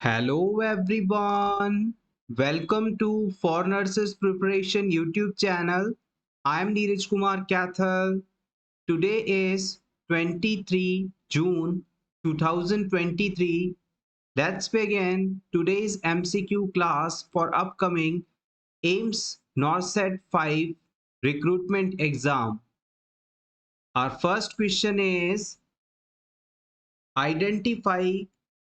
Hello everyone. Welcome to For Nurses Preparation YouTube channel. I am Neeraj Kumar Kathal. Today is 23 June 2023. Let's begin today's MCQ class for upcoming AIMS NORCET 5 recruitment exam. Our first question is identify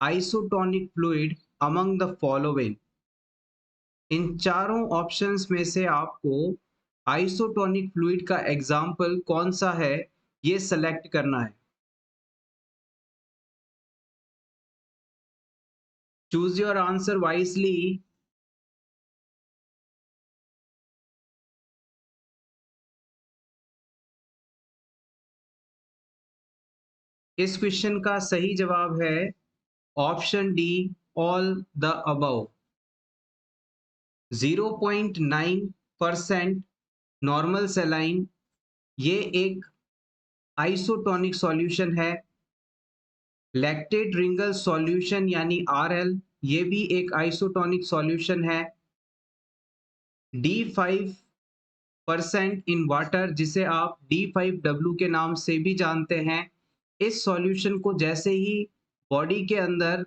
isotonic fluid among the following. इन चारों options में से आपको isotonic fluid का example कौन सा है ये select करना है। Choose your answer wisely. इस क्वेश्चन का सही जवाब है option D, all the above. 0.9% normal saline ये एक आइसोटोनिक सॉल्यूशन है। लैक्टेट रिंगल सॉल्यूशन यानी आरएल ये भी एक आइसोटोनिक सॉल्यूशन है। D5% इन वाटर जिसे आप D5W के नाम से भी जानते हैं, इस सॉल्यूशन को जैसे ही बॉडी के अंदर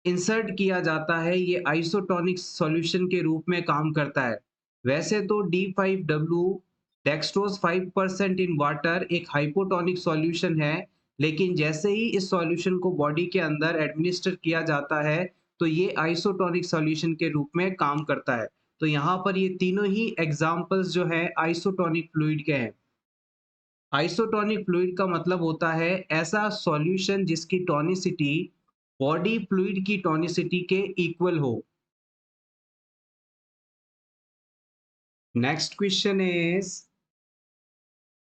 इंसर्ट किया जाता है ये आइसोटोनिक सॉल्यूशन के रूप में काम करता है। वैसे तो D5W डेक्सट्रोज 5% इन वाटर एक हाइपोटोनिक सॉल्यूशन है, लेकिन जैसे ही इस सॉल्यूशन को बॉडी के अंदर एडमिनिस्टर किया जाता है तो ये आइसोटोनिक सॉल्यूशन के रूप में काम करता है। तो यहाँ पर ये तीनों ही एग्जाम्पल्स जो है आइसोटोनिक फ्लूइड के हैं। आइसोटोनिक फ्लूइड का मतलब होता है ऐसा सॉल्यूशन जिसकी टोनिसिटी बॉडी फ्लूइड की टोनिसिटी के इक्वल हो। Next question is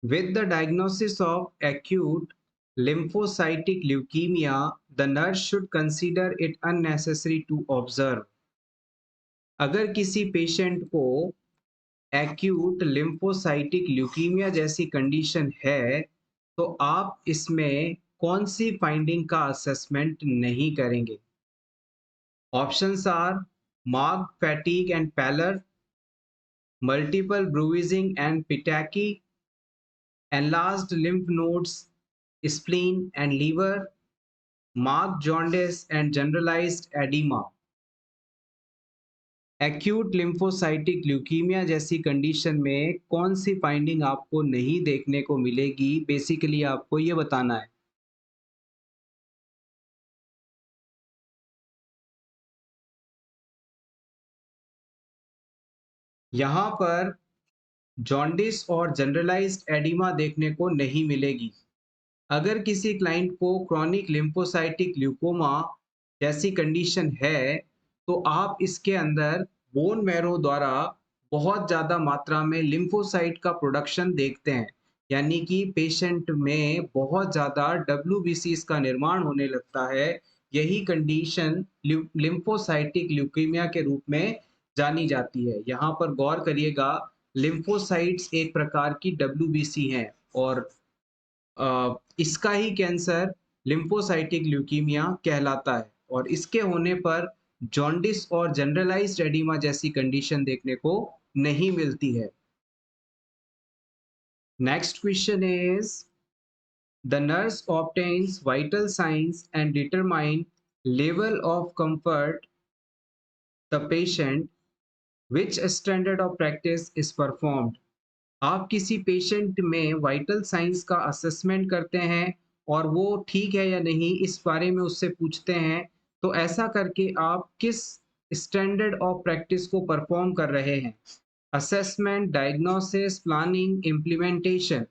with the diagnosis of acute lymphocytic leukemia the nurse should consider it unnecessary to observe। अगर किसी पेशेंट को एक्यूट लिम्फोसाइटिक ल्यूकीमिया जैसी कंडीशन है तो आप इसमें कौन सी फाइंडिंग का असेसमेंट नहीं करेंगे। Options are mark fatigue and pallor, multiple bruising and petechiae, enlarged lymph nodes, spleen and liver, marked jaundice and generalized edema। Acute lymphocytic leukaemia जैसी कंडीशन में कौन सी फाइंडिंग आपको नहीं देखने को मिलेगी, बेसिकली आपको ये बताना है। यहाँ पर जॉन्डिस और जनरलाइज्ड एडिमा देखने को नहीं मिलेगी। अगर किसी क्लाइंट को क्रॉनिक लिम्फोसाइटिक ल्यूकोमा जैसी कंडीशन है तो आप इसके अंदर बोन मैरो द्वारा बहुत ज़्यादा मात्रा में लिम्फोसाइट का प्रोडक्शन देखते हैं, यानी कि पेशेंट में बहुत ज़्यादा WBCs का निर्माण होने लगता है। यही कंडीशन लिम्फोसाइटिक ल्यूकीमिया के रूप में जानी जाती है। यहाँ पर गौर करिएगा, लिम्फोसाइट्स एक प्रकार की WBC हैं और इसका ही कैंसर लिम्फोसाइटिक ल्यूकीमिया कहलाता है और इसके होने पर जॉन्डिस और जनरलाइज्ड एडिमा जैसी कंडीशन देखने को नहीं मिलती है। Next question is the nurse obtains vital science and determine level of comfort the patient which standard of practice is performed. आप किसी पेशेंट में वाइटल साइंस का असेसमेंट करते हैं और वो ठीक है या नहीं इस बारे में उससे पूछते हैं, तो ऐसा करके आप किस स्टैंडर्ड ऑफ प्रैक्टिस को परफॉर्म कर रहे हैं। Assessment, diagnosis, planning, implementation.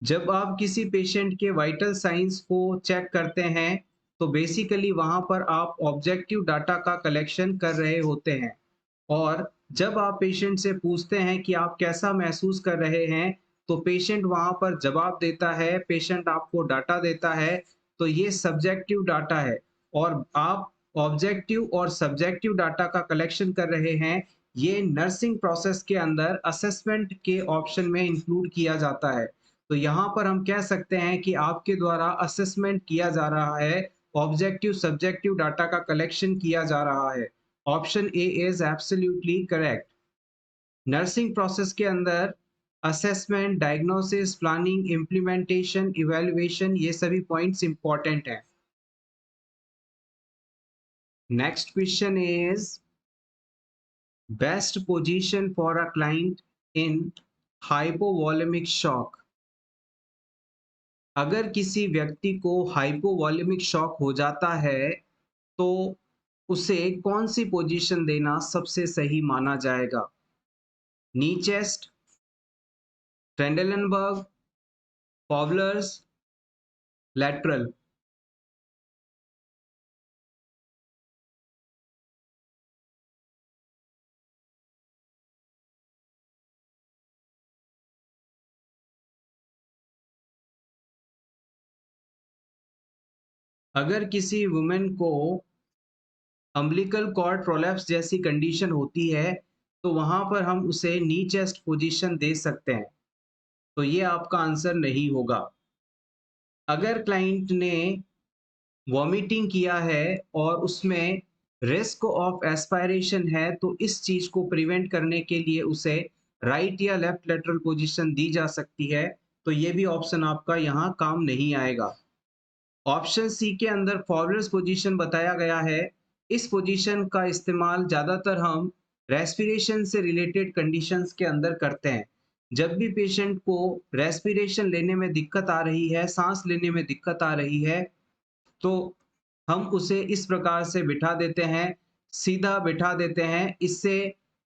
जब आप किसी पेशेंट के वाइटल साइंस को चेक करते हैं तो बेसिकली वहां पर आप ऑब्जेक्टिव डाटा का कलेक्शन कर रहे होते हैं और जब आप पेशेंट से पूछते हैं कि आप कैसा महसूस कर रहे हैं तो पेशेंट वहां पर जवाब देता है, पेशेंट आपको डाटा देता है, तो ये सब्जेक्टिव डाटा है और आप ऑब्जेक्टिव और सब्जेक्टिव डाटा का कलेक्शन कर रहे हैं, ये नर्सिंग प्रोसेस के अंदर असेसमेंट के ऑप्शन में इंक्लूड किया जाता है। तो यहाँ पर हम कह सकते हैं कि आपके द्वारा असेसमेंट किया जा रहा है, ऑब्जेक्टिव सब्जेक्टिव डाटा का कलेक्शन किया जा रहा है। Option A is absolutely correct. Nursing process के अंदर assessment, diagnosis, planning, implementation, evaluation, ये सभी पॉइंट्स इंपॉर्टेंट हैं। Next question is best position for a client in hypovolemic shock. अगर किसी व्यक्ति को हाइपोवॉलेमिक शॉक हो जाता है तो उसे कौन सी पोजीशन देना सबसे सही माना जाएगा? Knee chest, Trendelenburg, Fowler's, lateral. अगर किसी वुमेन को अम्बिलिकल कॉर्ड प्रोलैप्स जैसी कंडीशन होती है तो वहां पर हम उसे नी चेस्ट पोजीशन दे सकते हैं। तो ये आपका आंसर नहीं होगा। अगर क्लाइंट ने वॉमिटिंग किया है और उसमें रिस्क ऑफ एस्पायरेशन है तो इस चीज को प्रिवेंट करने के लिए उसे राइट या लेफ्ट लेटरल पोजीशन दी जा सकती है। तो ये भी ऑप्शन आपका यहाँ काम नहीं आएगा। ऑप्शन सी के अंदर फॉरवर्ड पोजीशन बताया गया है। इस पोजीशन का इस्तेमाल ज़्यादातर हम रेस्पिरेशन से रिलेटेड कंडीशंस के अंदर करते हैं। जब भी पेशेंट को रेस्पिरेशन लेने में दिक्कत आ रही है, सांस लेने में दिक्कत आ रही है, तो हम उसे इस प्रकार से बिठा देते हैं, सीधा बिठा देते हैं। इससे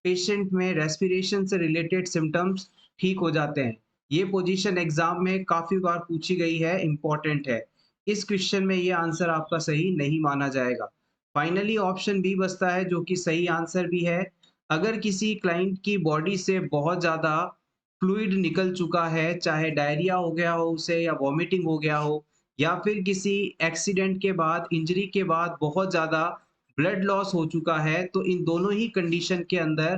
पेशेंट में रेस्पिरेशन से रिलेटेड सिम्टम्स ठीक हो जाते हैं। ये पोजीशन एग्जाम में काफ़ी बार पूछी गई है, इम्पोर्टेंट है। इस क्वेश्चन में ये आंसर आपका सही नहीं माना जाएगा। फाइनली ऑप्शन बी बचता है जो कि सही आंसर भी है। अगर किसी क्लाइंट की बॉडी से बहुत ज़्यादा फ्लूइड निकल चुका है, चाहे डायरिया हो गया हो उसे या वॉमिटिंग हो गया हो या फिर किसी एक्सीडेंट के बाद, इंजरी के बाद बहुत ज़्यादा ब्लड लॉस हो चुका है, तो इन दोनों ही कंडीशन के अंदर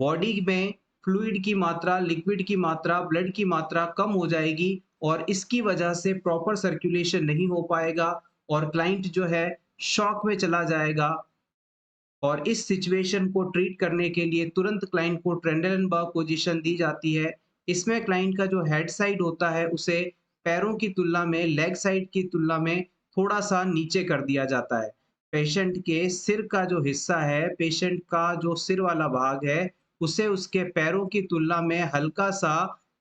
बॉडी में फ्लूइड की मात्रा, लिक्विड की मात्रा, ब्लड की मात्रा कम हो जाएगी और इसकी वजह से प्रॉपर सर्कुलेशन नहीं हो पाएगा और क्लाइंट जो है शॉक में चला जाएगा। और इस सिचुएशन को ट्रीट करने के लिए तुरंत क्लाइंट को ट्रेंडलनबर्ग पोजीशन दी जाती है। इसमें क्लाइंट का जो हेड साइड होता है उसे पैरों की तुलना में, लेग साइड की तुलना में थोड़ा-सा नीचे कर दिया जाता है। पेशेंट के सिर का जो हिस्सा है, पेशेंट का जो सिर वाला भाग है, उसे उसके पैरों की तुलना में हल्का-सा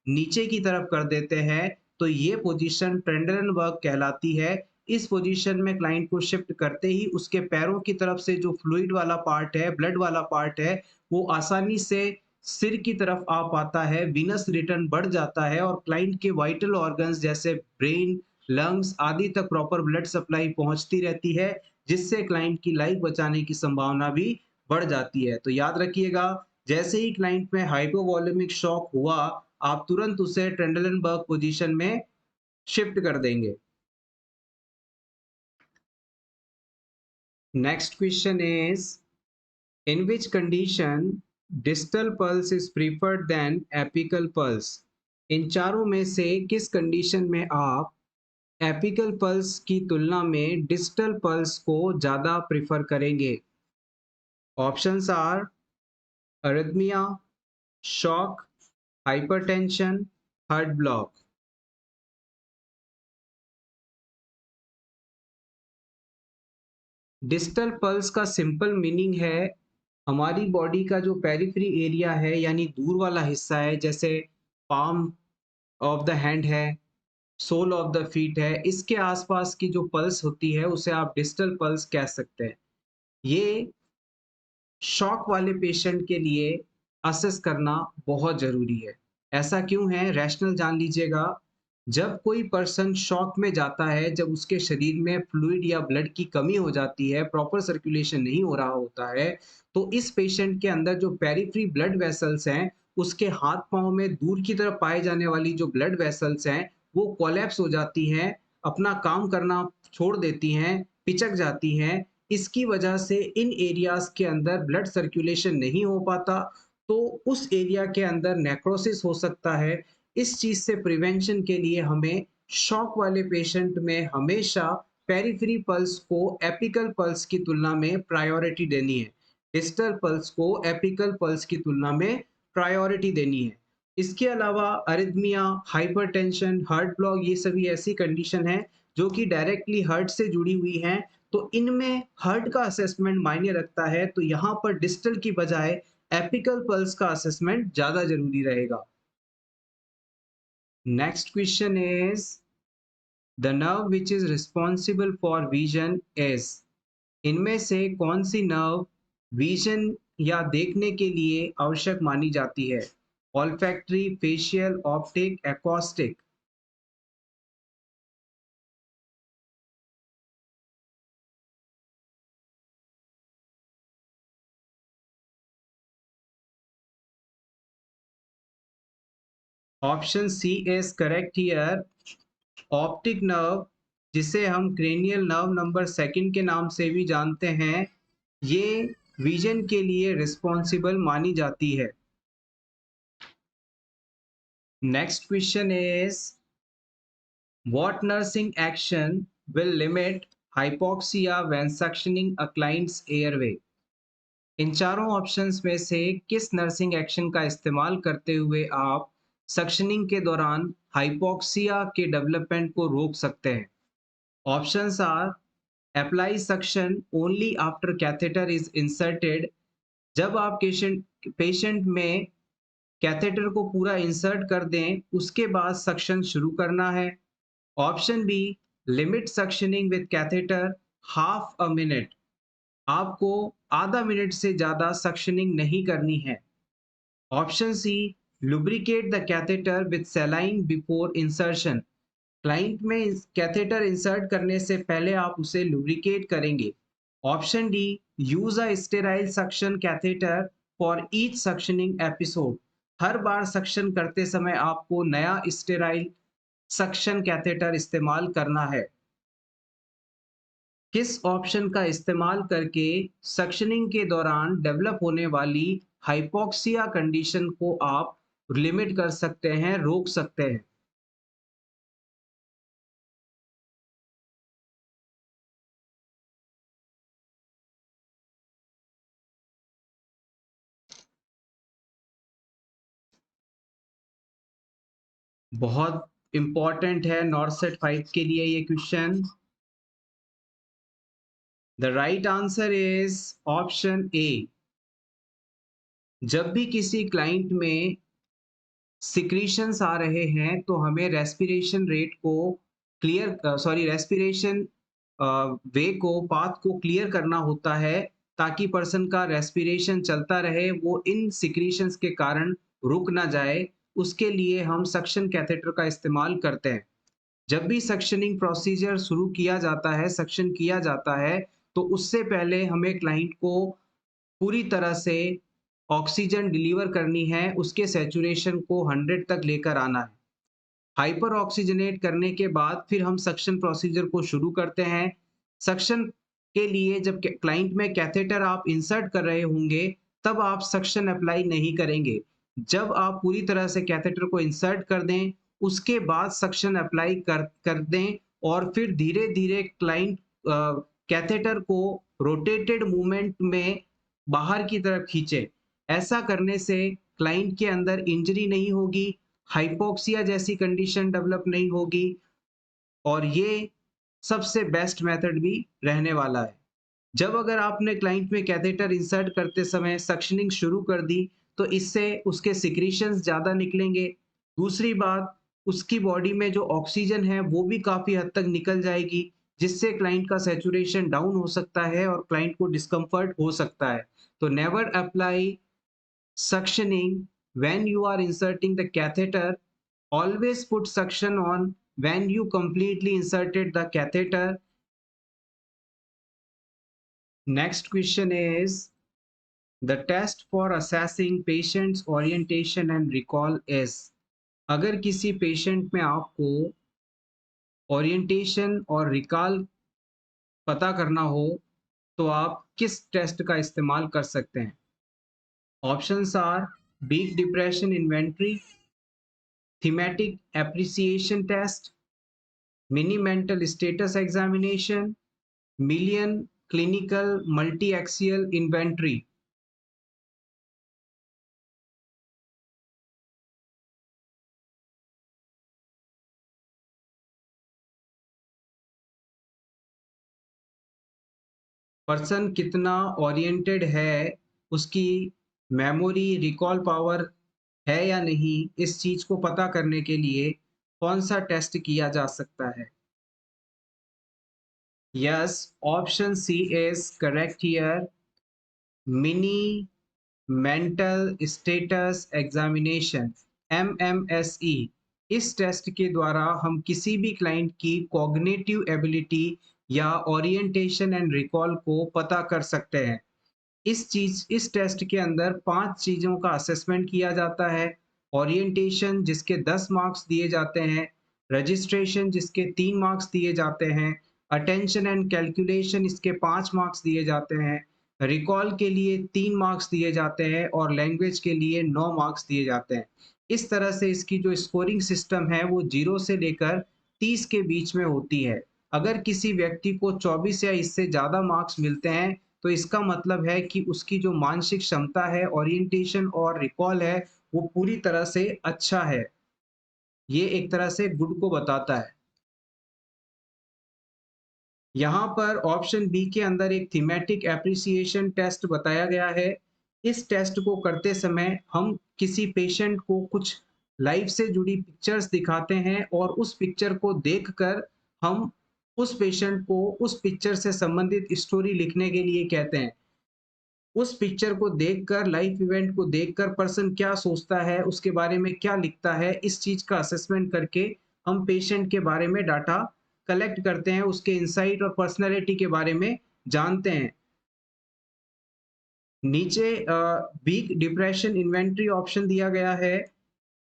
नीचे की तरफ कर देते हैं, तो ये पोजीशन ट्रेंडलनबर्ग कहलाती है। इस पोजीशन में क्लाइंट को शिफ्ट करते ही उसके पैरों की तरफ से जो फ्लूइड वाला पार्ट है, ब्लड वाला पार्ट है, वो आसानी से सिर की तरफ आ पाता है, वीनस रिटर्न बढ़ जाता है और क्लाइंट के वाइटल ऑर्गन्स जैसे ब्रेन, लंग्स आदि तक प्रॉपर ब्लड सप्लाई पहुंचती रहती है, जिससे क्लाइंट की लाइफ बचाने की संभावना भी बढ़ जाती है। तो याद रखिएगा, जैसे ही क्लाइंट में हाइपोवॉलेमिक शॉक हुआ, आप तुरंत उसे ट्रेंडलनबर्ग पोजीशन में शिफ्ट कर देंगे। Next question is, in which condition distal pulse is preferred than apical pulse? इन चारों में से किस कंडीशन में आप एपिकल पल्स की तुलना में डिस्टल पल्स को ज़्यादा प्रिफर करेंगे? Options are arrhythmia, shock, hypertension, heart block. Distal pulse का सिंपल मीनिंग है हमारी बॉडी का जो पेरिफेरी एरिया है यानी दूर वाला हिस्सा है, जैसे पाम ऑफ द हैंड है, सोल ऑफ द फीट है, इसके आसपास की जो पल्स होती है उसे आप डिस्टल पल्स कह सकते हैं। ये शॉक वाले पेशेंट के लिए असेस करना बहुत ज़रूरी है। ऐसा क्यों है? रैशनल जान लीजिएगा। जब कोई पर्सन शॉक में जाता है, जब उसके शरीर में फ्लूइड या ब्लड की कमी हो जाती है, प्रॉपर सर्कुलेशन नहीं हो रहा होता है, तो इस पेशेंट के अंदर जो पेरिफेरी ब्लड वेसल्स हैं, उसके हाथ-पाँव में दूर की तरफ पाए जाने वाली जो ब्लड वेसल्स हैं, वो कोलैप्स हो जाती हैं, अपना काम करना छोड़ देती हैं, पिचक जाती हैं। इसकी वजह से इन एरियाज के अंदर ब्लड सर्कुलेशन नहीं हो पाता, तो उस एरिया के अंदर नेक्रोसिस हो सकता है। इस चीज से प्रिवेंशन के लिए हमें शॉक वाले पेशेंट में हमेशा पेरिफेरी पल्स को एपिकल पल्स की तुलना में प्रायोरिटी देनी है, डिस्टल पल्स को एपिकल पल्स की तुलना में प्रायोरिटी देनी है। इसके अलावा अरिथमिया, हाइपरटेंशन, हार्ट ब्लॉक, ये सभी ऐसी कंडीशन है जो कि डायरेक्टली हार्ट से जुड़ी हुई हैं, तो इनमें हार्ट का असेसमेंट मायने रखता है, तो यहाँ पर डिस्टल की बजाय एपिकल पल्स का असेसमेंट ज्यादा जरूरी रहेगा। Next question is the nerve which is responsible for vision is, इनमें से कौन सी नर्व विजन या देखने के लिए आवश्यक मानी जाती है? Olfactory, facial, optic, acoustic. Option C is correct here. Optic nerve, जिसे हम क्रेनियल नर्व नंबर सेकंड के नाम से भी जानते हैं, ये विजन के लिए रिस्पॉन्सिबल मानी जाती है। Next question is what nursing action will limit hypoxia when suctioning a client's airway? इन चारों ऑप्शंस में से किस नर्सिंग एक्शन का इस्तेमाल करते हुए आप सक्शनिंग के दौरान हाइपोक्सिया के डेवलपमेंट को रोक सकते हैं? Options are apply suction only after catheter is inserted, जब आप पेशेंट पेशेंट में कैथेटर को पूरा इंसर्ट कर दें उसके बाद सक्शन शुरू करना है। Option B, limit suctioning with catheter half a minute, आपको आधा मिनट से ज्यादा सक्शनिंग नहीं करनी है। Option C, lubricate the catheter with saline before insertion, client में कैथेटर इंसर्ट करने से पहले आप उसे लुब्रिकेट करेंगे। Option D, use a sterile suction catheter for each suctioning episode, हर बार सक्शन करते समय आपको नया स्टेराइल सक्शन कैथेटर इस्तेमाल करना है। किस ऑप्शन का इस्तेमाल करके सक्शनिंग के दौरान डेवलप होने वाली हाइपोक्सिया कंडीशन को आप लिमिट कर सकते हैं, रोक सकते हैं? बहुत इंपॉर्टेंट है नॉर्सेट 5 के लिए ये question. The right answer is option A. जब भी किसी क्लाइंट में सिक्रीशंस आ रहे हैं तो हमें रेस्पिरेशन रेट को रेस्पिरेशन वे को पाथ को क्लियर करना होता है, ताकि पर्सन का रेस्पिरेशन चलता रहे, वो इन सिक्रीशंस के कारण रुक ना जाए। उसके लिए हम सक्शन कैथेटर का इस्तेमाल करते हैं। जब भी सक्शनिंग प्रोसीजर शुरू किया जाता है, सक्शन किया जाता है, तो उससे पहले हमें क्लाइंट को पूरी तरह से ऑक्सीजन डिलीवर करनी है, उसके सैचुरेशन को 100 तक लेकर आना है। हाइपर ऑक्सीजनेट करने के बाद फिर हम सक्शन प्रोसीजर को शुरू करते हैं। सक्शन के लिए जब क्लाइंट में कैथेटर आप इंसर्ट कर रहे होंगे, तब आप सक्शन अप्लाई नहीं करेंगे। जब आप पूरी तरह से कैथेटर को इंसर्ट कर दें, उसके बाद सक्शन अप्लाई कर दें और फिर धीरे-धीरे क्लाइंट कैथेटर को रोटेटेड मूवमेंट में बाहर की तरफ खींचे। ऐसा करने से क्लाइंट के अंदर इंजरी नहीं होगी, हाइपोक्सिया जैसी कंडीशन डेवलप नहीं होगी, और ये सबसे बेस्ट मेथड भी रहने वाला है। जब अगर आपने क्लाइंट में कैथेटर इंसर्ट करते समय सक्शनिंग शुरू कर दी, तो इससे उसके सिक्रीशंस ज़्यादा निकलेंगे। दूसरी बात, उसकी बॉडी में जो ऑक्सीजन है वो भी काफ़ी हद तक निकल जाएगी, जिससे क्लाइंट का सैचुरेशन डाउन हो सकता है और क्लाइंट को डिस्कम्फर्ट हो सकता है। तो never apply suctioning when you are inserting the catheter. Always put suction on when you completely inserted the catheter. Next question is the test for assessing patient's orientation and recall is, अगर किसी patient में आपको orientation और recall पता करना हो, तो आप किस टेस्ट का इस्तेमाल कर सकते हैं? Options are weak depression inventory, thematic appreciation test, mini mental status examination, million clinical multi axial inventory. Person कितना ओरिएंटेड है, उसकी मेमोरी रिकॉल पावर है या नहीं, इस चीज को पता करने के लिए कौन सा टेस्ट किया जा सकता है? Yes, option C is correct here, mini mental status examination, MMSE। इस टेस्ट के द्वारा हम किसी भी क्लाइंट की कॉग्निटिव एबिलिटी या ओरिएंटेशन एंड रिकॉल को पता कर सकते हैं। इस टेस्ट के अंदर 5 चीज़ों का असेसमेंट किया जाता है। ओरिएंटेशन जिसके 10 मार्क्स दिए जाते हैं, रजिस्ट्रेशन जिसके 3 मार्क्स दिए जाते हैं, अटेंशन एंड कैलकुलेशन इसके 5 मार्क्स दिए जाते हैं, रिकॉल के लिए 3 मार्क्स दिए जाते हैं और लैंग्वेज के लिए 9 मार्क्स दिए जाते हैं। इस तरह से इसकी जो स्कोरिंग सिस्टम है वो 0 से लेकर 30 के बीच में होती है। अगर किसी व्यक्ति को 24 या इससे ज़्यादा मार्क्स मिलते हैं तो इसका मतलब है कि उसकी जो मानसिक क्षमता है, ओरिएंटेशन और रिकॉल है, वो पूरी तरह से अच्छा है। ये एक तरह से गुड को बताता है। यहाँ पर ऑप्शन बी के अंदर एक थीमेटिक एप्रिसिएशन टेस्ट बताया गया है। इस टेस्ट को करते समय हम किसी पेशेंट को कुछ लाइफ से जुड़ी पिक्चर्स दिखाते हैं और उस पिक्चर को देखकर हम उस पेशेंट को उस पिक्चर से संबंधित स्टोरी लिखने के लिए कहते हैं। उस पिक्चर को देखकर, लाइफ इवेंट को देखकर पर्सन क्या सोचता है, उसके बारे में क्या लिखता है, इस चीज का असेसमेंट करके हम पेशेंट के बारे में डाटा कलेक्ट करते हैं, उसके इंसाइट और पर्सनैलिटी के बारे में जानते हैं। नीचे वीक डिप्रेशन इन्वेंटरी ऑप्शन दिया गया है।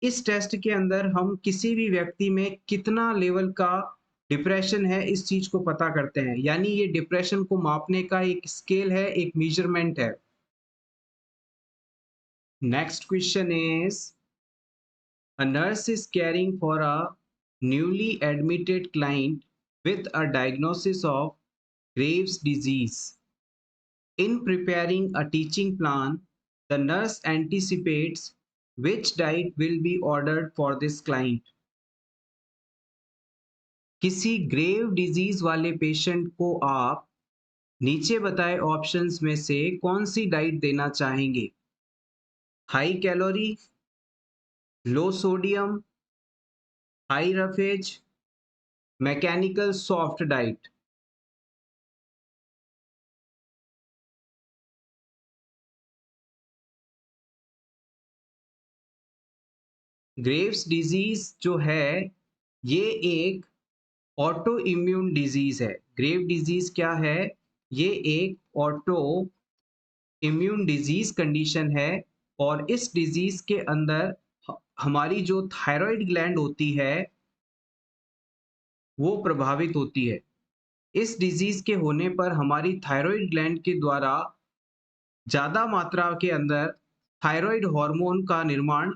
इस टेस्ट के अंदर हम किसी भी व्यक्ति में कितना लेवल का डिप्रेशन है इस चीज को पता करते हैं, यानी ये डिप्रेशन को मापने का एक स्केल है, एक मेजरमेंट है। Next question is, a nurse is caring for a newly admitted client with a diagnosis of Graves' disease. In preparing a teaching plan, the nurse anticipates which diet will be ordered for this client. किसी grave disease वाले patient को आप नीचे बताए options में से कौन सी diet देना चाहेंगे? High calorie, low sodium, high roughage, mechanical soft diet. Graves disease जो है ये एक ऑटो इम्यून डिजीज है। ग्रेव डिजीज क्या है? ये एक ऑटो इम्यून डिजीज कंडीशन है और इस डिजीज के अंदर हमारी जो थायराइड ग्लैंड होती है वो प्रभावित होती है। इस डिजीज के होने पर हमारी थायराइड ग्लैंड के द्वारा ज़्यादा मात्रा के अंदर थायराइड हार्मोन का निर्माण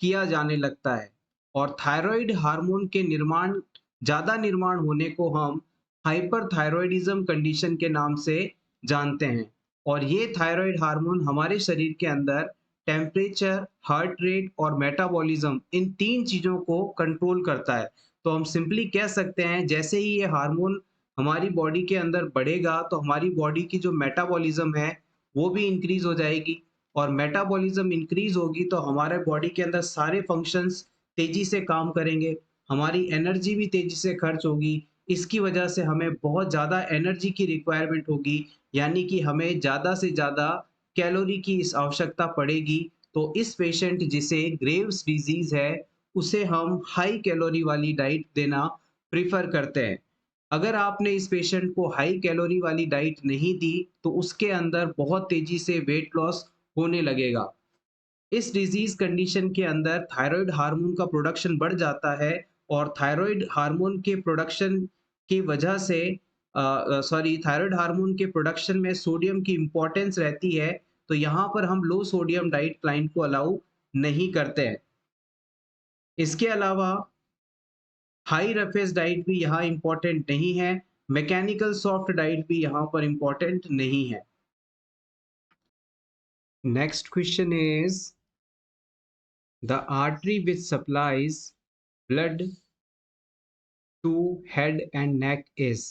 किया जाने लगता है और थायराइड हार्मोन के ज़्यादा निर्माण होने को हम हाइपरथायरॉयडिज्म कंडीशन के नाम से जानते हैं। और ये थायराइड हार्मोन हमारे शरीर के अंदर टेम्परेचर, हार्ट रेट और मेटाबॉलिज्म इन 3 चीज़ों को कंट्रोल करता है। तो हम सिंपली कह सकते हैं जैसे ही ये हार्मोन हमारी बॉडी के अंदर बढ़ेगा तो हमारी बॉडी की जो मेटाबॉलिज्म है वो भी इंक्रीज हो जाएगी और मेटाबॉलिज्म इंक्रीज होगी तो हमारे बॉडी के अंदर सारे फंक्शंस तेजी से काम करेंगे, हमारी एनर्जी भी तेजी से खर्च होगी। इसकी वजह से हमें बहुत ज़्यादा एनर्जी की रिक्वायरमेंट होगी, यानी कि हमें ज़्यादा से ज़्यादा कैलोरी की इस आवश्यकता पड़ेगी। तो इस पेशेंट जिसे ग्रेव्स डिजीज है उसे हम हाई कैलोरी वाली डाइट देना प्रिफर करते हैं। अगर आपने इस पेशेंट को हाई कैलोरी वाली डाइट नहीं दी तो उसके अंदर बहुत तेजी से वेट लॉस होने लगेगा। इस डिजीज कंडीशन के अंदर थायराइड हार्मोन का प्रोडक्शन बढ़ जाता है और थायराइड हार्मोन के प्रोडक्शन की वजह से थायराइड हार्मोन के प्रोडक्शन में सोडियम की इम्पोर्टेंस रहती है, तो यहाँ पर हम लो सोडियम डाइट क्लाइंट को अलाउ नहीं करते हैं। इसके अलावा हाई रफेज डाइट भी यहाँ इम्पोर्टेंट नहीं है, मैकेनिकल सॉफ्ट डाइट भी यहाँ पर इम्पोर्टेंट नहीं है। Next question is the artery which supplies blood to head and neck is.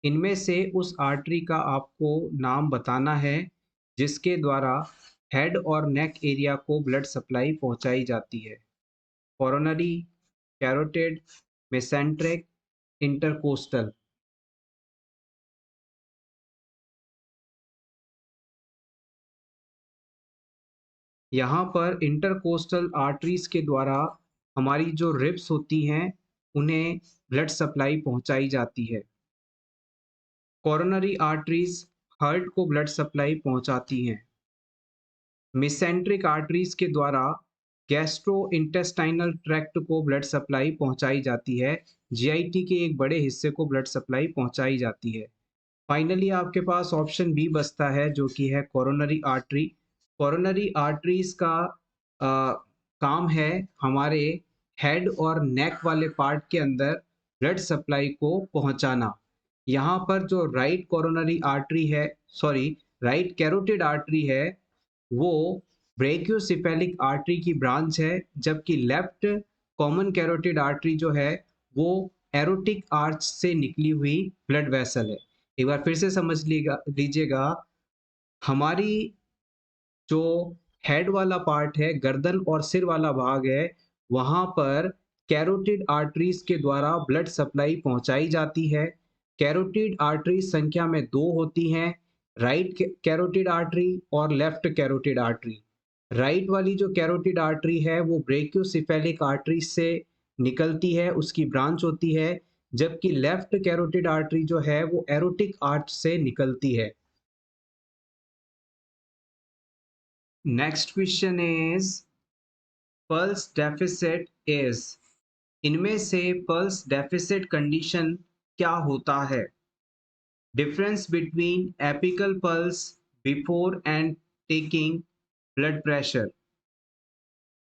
इनमें से उस आर्टरी का आपको नाम बताना है जिसके द्वारा हेड और नेक एरिया को ब्लड सप्लाई पहुंचाई जाती है। Coronary, carotid, mesenteric, intercostal. यहाँ पर इंटरकोस्टल आर्टरीज के द्वारा हमारी जो रिब्स होती हैं उन्हें ब्लड सप्लाई पहुंचाई जाती है। कोरोनरी आर्टरीज हार्ट को ब्लड सप्लाई पहुंचाती हैं। मेसेंट्रिक आर्टरीज के द्वारा गैस्ट्रो इंटेस्टाइनल ट्रैक्ट को ब्लड सप्लाई पहुंचाई जाती है। जीआईटी के एक बड़े हिस्से को ब्लड सप्लाई पहुंचाई जाती है। फाइनली आपके पास ऑप्शन बी बचता है जो कि है कोरोनरी आर्टरी। कोरोनरी आर्टरीज का काम है हमारे हेड और नेक वाले पार्ट के अंदर ब्लड सप्लाई को पहुंचाना। यहाँ पर जो राइट कोरोनरी आर्टरी है, राइट कैरोटिड आर्टरी है, वो ब्रेकियोसेफेलिक आर्टरी की ब्रांच है, जबकि लेफ्ट कॉमन कैरोटिड आर्टरी जो है वो एरोटिक आर्च से निकली हुई ब्लड वेसल है। एक बार फिर से समझ लीजिएगा, हमारी जो हेड वाला पार्ट है, गर्दन और सिर वाला भाग है, वहां पर कैरोटिड आर्टरीज के द्वारा ब्लड सप्लाई पहुंचाई जाती है। कैरोटिड आर्टरी संख्या में दो होती हैं, राइट कैरोटिड आर्टरी और लेफ्ट कैरोटिड आर्टरी। राइट वाली जो कैरोटिड आर्टरी है वो ब्रेकियोसेफेलिक आर्टरी से निकलती है, उसकी ब्रांच होती है, जबकि लेफ्ट कैरोटिड आर्टरी जो है वो एरोटिक आर्च से निकलती है। Next question is pulse deficit is. इनमें से पल्स डेफिसिट कंडीशन क्या होता है? Difference between apical pulse before and taking blood pressure.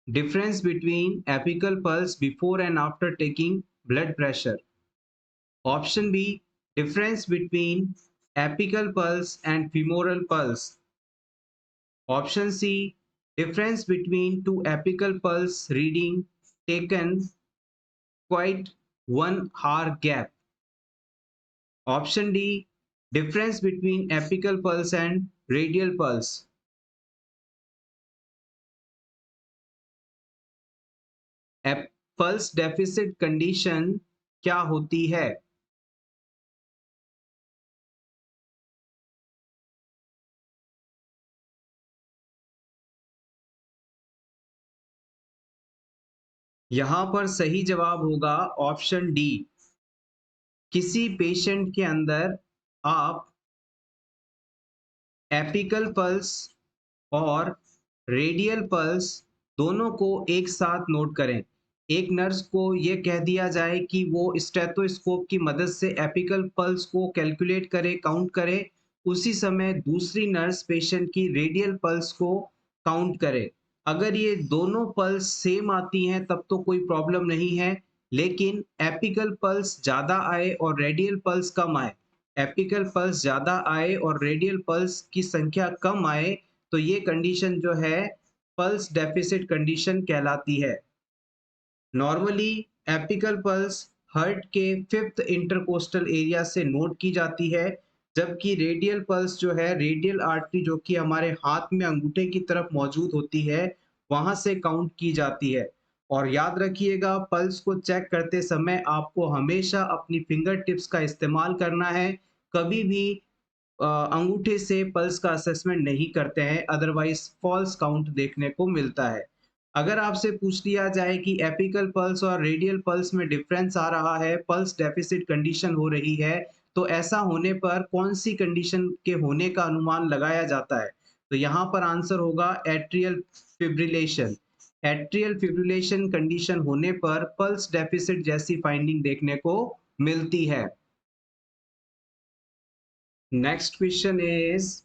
Difference between apical pulse before and after taking blood pressure. Option B, difference between apical pulse and femoral pulse. Option C, difference between two apical pulse reading taken quite 1 hour gap. Option D, difference between apical pulse and radial pulse. Pulse deficit condition क्या होती है? यहां पर सही जवाब होगा option D. किसी patient के अंदर आप एपिकल पल्स और रेडियल पल्स दोनों को एक साथ नोट करें। एक नर्स को यह कह दिया जाए कि वो स्टेथोस्कोप की मदद से एपिकल पल्स को कैलकुलेट करे, काउंट करे, उसी समय दूसरी नर्स पेशेंट की रेडियल पल्स को काउंट करे। अगर ये दोनों पल्स सेम आती हैं तब तो कोई प्रॉब्लम नहीं है, लेकिन एपिकल पल्स ज़्यादा आए और रेडियल पल्स कम आए, एपिकल पल्स ज़्यादा आए और रेडियल पल्स की संख्या कम आए, तो ये कंडीशन जो है पल्स डेफिसिट कंडीशन कहलाती है। नॉर्मली एपिकल पल्स हार्ट के फिफ्थ इंटरकोस्टल एरिया से नोट की जाती है, जबकि रेडियल पल्स जो है रेडियल आर्टरी जो कि हमारे हाथ में अंगूठे की तरफ मौजूद होती है वहां से काउंट की जाती है। और याद रखिएगा, पल्स को चेक करते समय आपको हमेशा अपनी फिंगर टिप्स का इस्तेमाल करना है। कभी भी अंगूठे से पल्स का असेसमेंट नहीं करते हैं, अदरवाइज फॉल्स काउंट देखने को मिलता है। अगर आपसे पूछ लिया जाए कि एपिकल पल्स और रेडियल पल्स में डिफरेंस आ रहा है, पल्स डेफिसिट कंडीशन हो रही है, तो ऐसा होने पर कौन सी कंडीशन के होने का अनुमान लगाया जाता है? तो यहाँ पर आंसर होगा atrial fibrillation. Atrial fibrillation condition होने पर पल्स डेफिसिट जैसी फाइंडिंग देखने को मिलती है। Next question is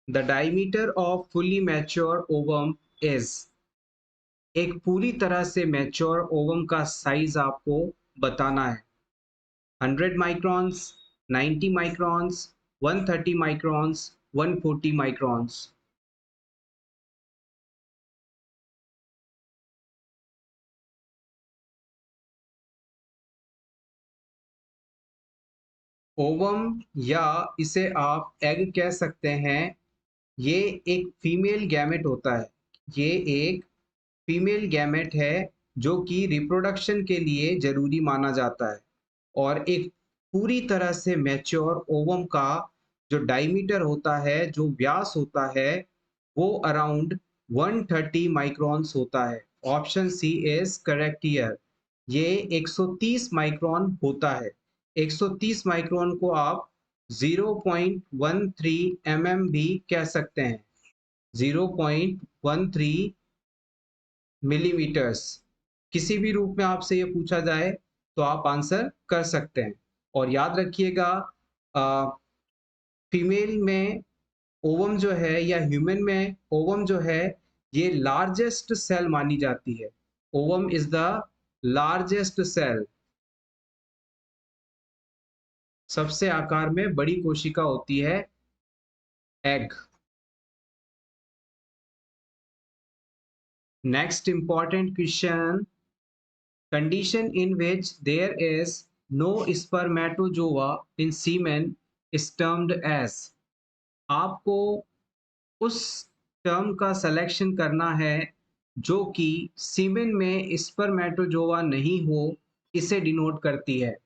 the diameter of fully mature ovum is। एक पूरी तरह से मैच्योर ओवम का साइज आपको बताना है। 100 microns, 90 microns, 130 microns, 140 microns. Ovum या इसे आप एग कह सकते हैं, ये एक फीमेल गैमेट होता है। ये एक फीमेल गैमेट है जो कि रिप्रोडक्शन के लिए जरूरी माना जाता है। और एक पूरी तरह से मैच्योर ओवम का जो डायमीटर होता है, जो व्यास होता है, वो अराउंड 130 माइक्रॉन्स होता है। Option C is correct here. ये 130 माइक्रॉन होता है। 130 माइक्रोन को आप 0.13 mm भी कह सकते हैं। 0.13 मिलीमीटर्स। किसी भी रूप में आपसे ये पूछा जाए तो आप आंसर कर सकते हैं। और याद रखिएगा, फीमेल में ओवम जो है या ह्यूमन में ओवम जो है, ये लार्जेस्ट सेल मानी जाती है। Ovum is the largest cell. सबसे आकार में बड़ी कोशिका होती है egg. Next important question, condition in which there is no spermatozoa in semen is termed as। आपको उस टर्म का सिलेक्शन करना है जो कि सीमेन में स्पर्मेटोजोआ नहीं हो, इसे डिनोट करती है।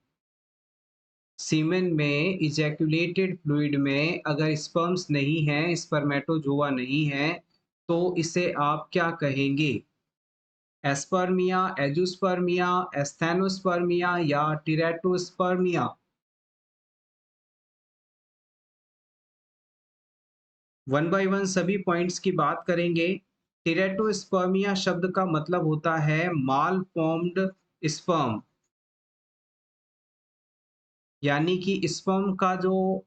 सीमेन में इजैक्युलेटेड फ्लूइड में अगर स्पर्म्स नहीं है, स्पर्मेटोजोआ नहीं है, तो इसे आप क्या कहेंगे? एस्पर्मिया, एजुस्पर्मिया, एस्थेनोस्पर्मिया या टिरेटोस्पर्मिया? वन बाय वन सभी पॉइंट्स की बात करेंगे। टिरेटोस्पर्मिया शब्द का मतलब होता है माल फॉर्म्ड स्पर्म, यानी कि स्पर्म का जो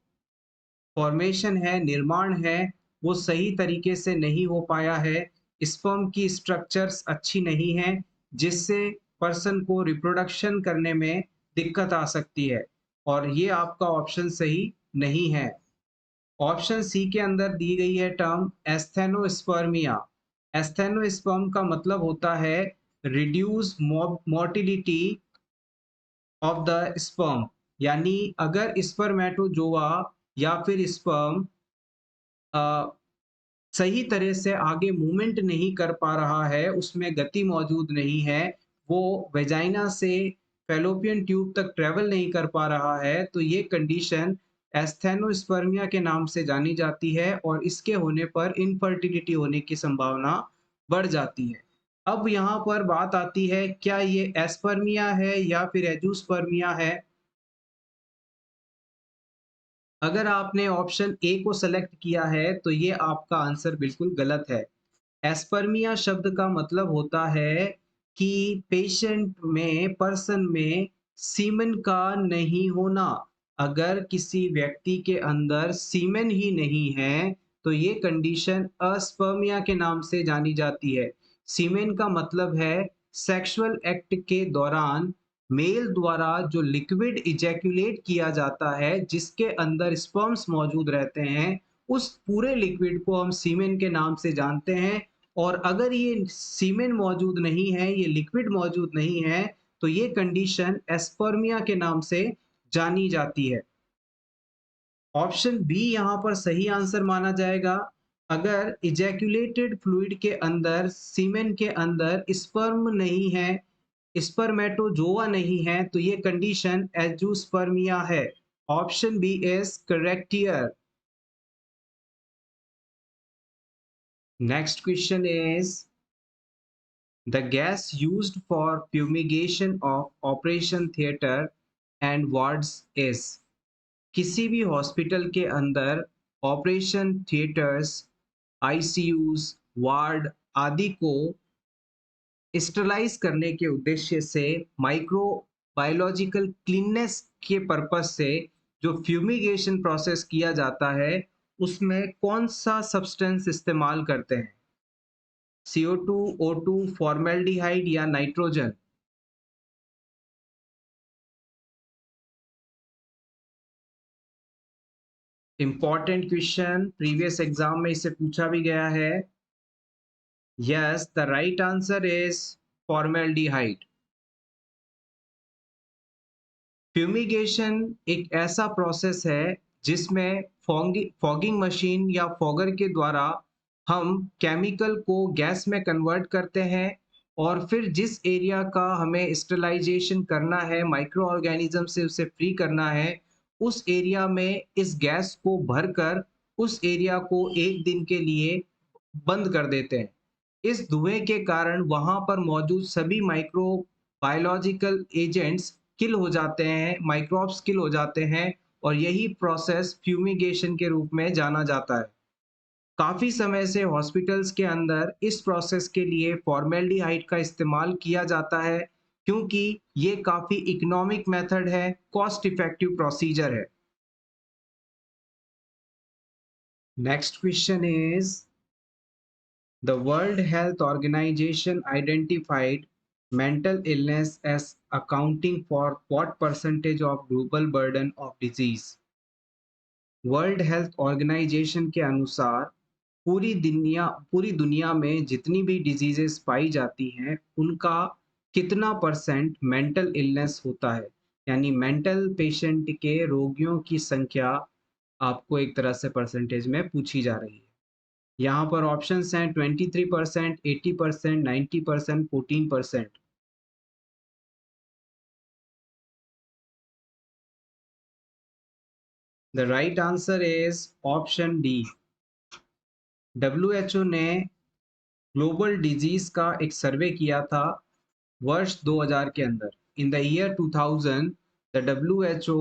फॉर्मेशन है, निर्माण है, वो सही तरीके से नहीं हो पाया है। स्पर्म की स्ट्रक्चर्स अच्छी नहीं है, जिससे पर्सन को रिप्रोडक्शन करने में दिक्कत आ सकती है। और ये आपका ऑप्शन सही नहीं है। ऑप्शन सी के अंदर दी गई है टर्म एस्थेनोस्पर्मिया। एस्थेनोस्पर्म का मतलब होता है reduce motility of the sperm, यानी अगर स्पर्मेटोजोआ या फिर स्पर्म सही तरह से आगे मूवमेंट नहीं कर पा रहा है, उसमें गति मौजूद नहीं है, वो वेजाइना से फैलोपियन ट्यूब तक ट्रेवल नहीं कर पा रहा है, तो ये कंडीशन एस्थेनोस्पर्मिया के नाम से जानी जाती है और इसके होने पर इनफर्टिलिटी होने की संभावना बढ़ जाती है। अब यहाँ पर बात आती है, क्या ये एस्पर्मिया है या फिर एजूस्पर्मिया है? अगर आपने ऑप्शन ए को सेलेक्ट किया है तो ये आपका आंसर बिल्कुल गलत है। एस्पर्मिया शब्द का मतलब होता है कि पेशेंट में, पर्सन में सीमेन का नहीं होना। अगर किसी व्यक्ति के अंदर सीमेन ही नहीं है तो ये कंडीशन अस्पर्मिया के नाम से जानी जाती है। सीमेन का मतलब है सेक्सुअल एक्ट के दौरान मेल द्वारा जो लिक्विड इजैक्युलेट किया जाता है, जिसके अंदर स्पर्म्स मौजूद रहते हैं, उस पूरे लिक्विड को हम सीमेन के नाम से जानते हैं। और अगर ये सीमेन मौजूद नहीं है, ये लिक्विड मौजूद नहीं है, तो ये कंडीशन एस्पर्मिया के नाम से जानी जाती है। ऑप्शन बी यहाँ पर सही आंसर माना जाएगा। अगर इजैक्युलेटेड फ्लूइड के अंदर, सीमेन के अंदर स्पर्म नहीं है, स्पर्मेटोजोआ नहीं है, तो ये कंडीशन एजूस्पर्मिया है। Option B is correct here. Next question is the gas used for fumigation of operation theater and wards is। किसी भी हॉस्पिटल के अंदर ऑपरेशन थिएटर्स, आईसीयूज, वार्ड आदि को स्टरलाइज करने के उद्देश्य से, माइक्रो बायोलॉजिकल क्लीननेस के पर्पस से जो फ्यूमिगेशन प्रोसेस किया जाता है उसमें कौन सा सब्सटेंस इस्तेमाल करते हैं? CO2, O2, फॉर्मेल्डिहाइड या nitrogen? Important question, previous exam में इसे पूछा भी गया है। Yes, the right answer is formaldehyde. Fumigation एक ऐसा प्रोसेस है जिसमें फॉगिंग मशीन या फॉगर के द्वारा हम केमिकल को गैस में कन्वर्ट करते हैं और फिर जिस एरिया का हमें स्टरलाइजेशन करना है, माइक्रो ऑर्गेनिज्म से उसे फ्री करना है, उस एरिया में इस गैस को भरकर उस एरिया को एक दिन के लिए बंद कर देते हैं। इस धुएं के कारण वहां पर मौजूद सभी माइक्रो बायोलॉजिकल एजेंट्स किल हो जाते हैं, माइक्रोब्स किल हो जाते हैं और यही प्रोसेस फ्यूमिगेशन के रूप में जाना जाता है। काफी समय से हॉस्पिटल्स के अंदर इस प्रोसेस के लिए फॉर्मेल्डिहाइड का इस्तेमाल किया जाता है क्योंकि ये काफी इकोनॉमिक मेथड है, कॉस्ट इफेक्टिव प्रोसीजर है। Next question is the World Health Organization identified mental illness as accounting for what percentage of global burden of disease? World Health Organization के अनुसार पूरी दुनिया में जितनी भी डिजीजेस पाई जाती हैं उनका कितना परसेंट मेंटल इलनेस होता है, यानी मेंटल पेशेंट के रोगियों की संख्या आपको एक तरह से परसेंटेज में पूछी जा रही है। यहाँ पर ऑप्शंस हैं 23%, 80%, 90%, 14%। The right answer is option D. WHO ने ग्लोबल डिजीज का एक सर्वे किया था वर्ष 2000 के अंदर। In the year 2000 the WHO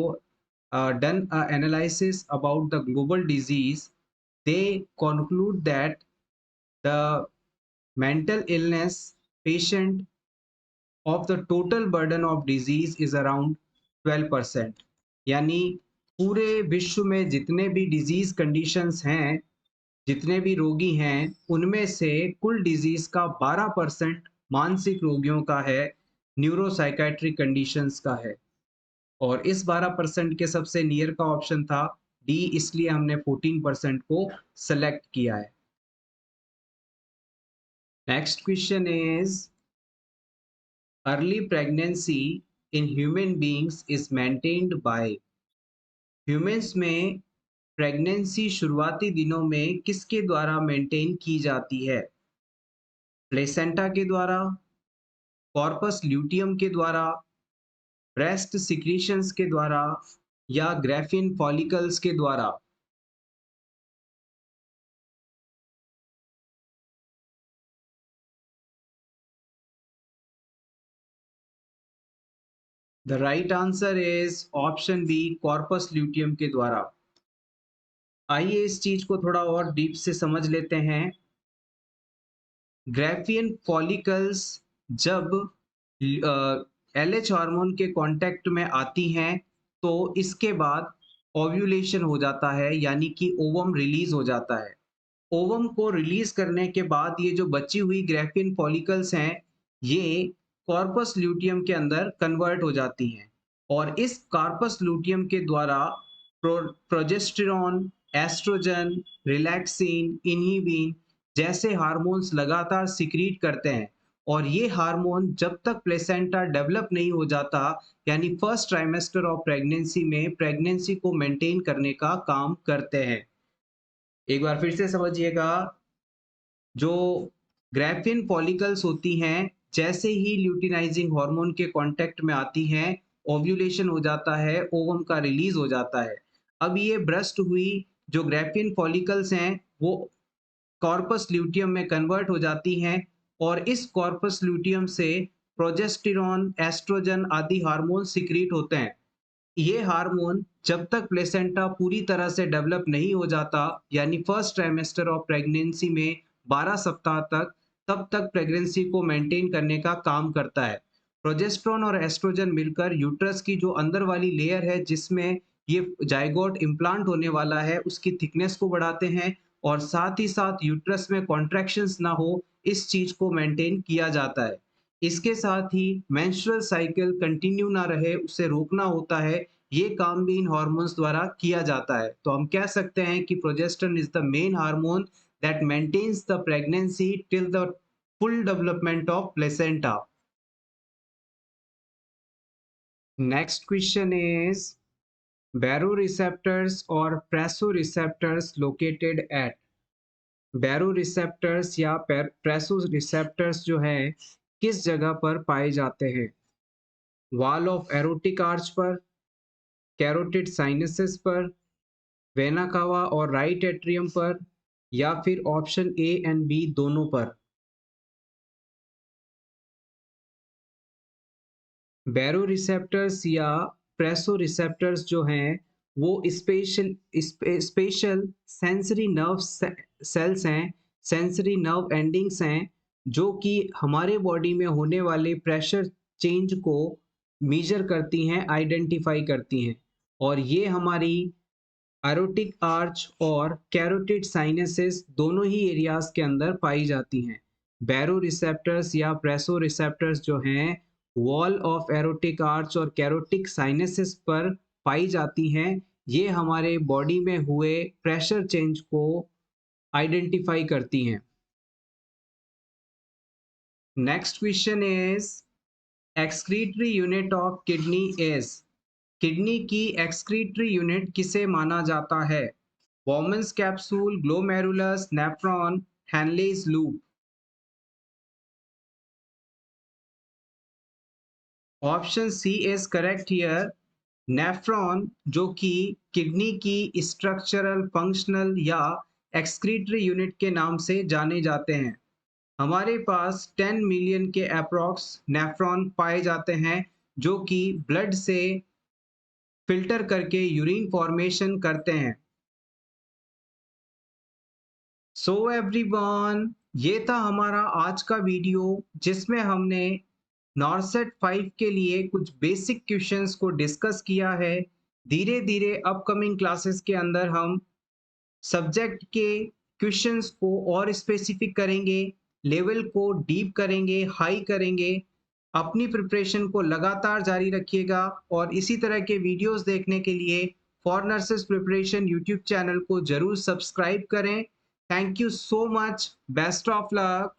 done a analysis about the global disease. They conclude that the mental illness patient of the total burden of disease is around 12%। यानी पूरे विश्व में जितने भी डिजीज कंडीशंस हैं, जितने भी रोगी हैं, उनमें से कुल डिजीज का 12% मानसिक रोगियों का है, न्यूरोसाइकेट्रिक कंडीशंस का है। और इस 12% के सबसे नियर का ऑप्शन था डी, इसलिए हमने 14% को सेलेक्ट किया है। Next question is early pregnancy in human beings is maintained by। Humans में प्रेगनेंसी शुरुआती दिनों में किसके द्वारा मेंटेन की जाती है? प्लेसेंटा के द्वारा, कॉर्पस ल्यूटियम के द्वारा, ब्रेस्ट सिक्रीशंस के द्वारा या ग्रेफिन फॉलिकल्स के द्वारा? The right answer is option B, corpus luteum के द्वारा। आइए इस चीज को थोड़ा और डीप से समझ लेते हैं। ग्रेफियन फॉलिकल्स जब LH हार्मोन के कांटेक्ट में आती हैं तो इसके बाद ओव्यूलेशन हो जाता है, यानी कि ओवम रिलीज हो जाता है। ओवम को रिलीज करने के बाद ये जो बची हुई ग्रेफियन फॉलिकल्स हैं ये कॉर्पस ल्यूटियम के अंदर कन्वर्ट हो जाती हैं और इस कॉर्पस ल्यूटियम के द्वारा प्रोजेस्टेरॉन, एस्ट्रोजन, रिलैक्सिन, इन्हिबिन जैसे हार्मोन्स लगातार सिक्रीट करते हैं और ये हार्मोन जब तक प्लेसेंटा डेवलप नहीं हो जाता, यानी फर्स्ट ट्राइमेस्टर ऑफ प्रेगनेंसी में प्रेगनेंसी को मेंटेन करने का काम करते हैं। एक बार फिर से समझिएगा, जो ग्रेफिन फॉलिकल्स होती हैं जैसे ही ल्यूटिनाइजिंग हार्मोन के कांटेक्ट में आती हैं, ओव्यूलेशन हो जाता है, ओवम का रिलीज हो जाता है। अब ये ब्रस्ट हुई जो ग्रेफिन फॉलिकल्स हैं वो कॉर्पस ल्यूटियम में कन्वर्ट हो जाती हैं और इस कॉर्पस ल्यूटियम से प्रोजेस्टेरॉन, एस्ट्रोजन आदि हार्मोन सिक्रीट होते हैं। ये हार्मोन जब तक प्लेसेंटा पूरी तरह से डेवलप नहीं हो जाता, यानी फर्स्ट ट्राइमेस्टर ऑफ प्रेगनेंसी में 12 सप्ताह तक, तब तक प्रेगनेंसी को मेंटेन करने का काम करता है। प्रोजेस्टेरॉन और एस्ट्रोजन मिलकर यूट्रस की जो अंदर वाली लेयर है जिसमें ये जाइगोट इम्प्लांट होने वाला है उसकी थिकनेस को बढ़ाते हैं और साथ ही साथ यूट्रस में कॉन्ट्रैक्शंस ना हो इस चीज को मेंटेन किया जाता है। इसके साथ ही मेंस्ट्रुअल साइकिल कंटिन्यू ना रहे उसे रोकना होता है, ये काम भी इन हार्मोन्स द्वारा किया जाता है। तो हम कह सकते हैं कि progesterone is the main hormone that maintains the pregnancy till the full development of placenta. Next question is baroreceptors और presoreceptors located at। baroreceptors या presoreceptors जो है किस जगह पर पाए जाते हैं? वॉल ऑफ एरोटिक आर्च पर, कैरोटिड साइनसेस पर, वेना कावा और राइट एट्रियम पर, या फिर ऑप्शन ए एंड बी दोनों पर। बैरोरिसेप्टर्स या प्रेसोरिसेप्टर्स जो हैं वो स्पेशल सेंसरी नर्व सेल्स हैं, सेंसरी नर्व एंडिंग्स हैं, जो कि हमारे बॉडी में होने वाले प्रेशर चेंज को मेजर करती हैं, आइडेंटिफाई करती हैं। और ये हमारी एरोटिक आर्च और कैरोटिड साइनसेस दोनों ही एरियाज के अंदर पाई जाती हैं। बैरो रिसेप्टर्स या प्रेसो रिसेप्टर्स जो हैं वॉल ऑफ एरोटिक आर्च और कैरोटिक साइनसेस पर पाई जाती हैं। ये हमारे बॉडी में हुए प्रेशर चेंज को आइडेंटिफाई करती हैं। Next question is excretory unit of kidney is. Kidney की एक्सक्रीटरी यूनिट किसे माना जाता है? Bowman's capsule, glomerulus, nephron, Henle's loop. Option C is correct here. Nephron जो कि किडनी की स्ट्रक्चरल, फंक्शनल या एक्सक्रीटरी यूनिट के नाम से जाने जाते हैं। हमारे पास 10 मिलियन के अप्रॉक्स नेफ्रॉन पाए जाते हैं जो कि ब्लड से फिल्टर करके यूरिन फॉर्मेशन करते हैं। सो एवरीवन, ये था हमारा आज का वीडियो जिसमें हमने नॉरसेट 5 के लिए कुछ बेसिक क्वेश्चंस को डिस्कस किया है। धीरे धीरे अपकमिंग क्लासेस के अंदर हम सब्जेक्ट के क्वेश्चंस को और स्पेसिफिक करेंगे, लेवल को डीप करेंगे, हाई करेंगे। अपनी प्रिपरेशन को लगातार जारी रखिएगा और इसी तरह के वीडियोस देखने के लिए for nurses preparation YouTube channel को जरूर सब्सक्राइब करें। Thank you so much. Best of luck.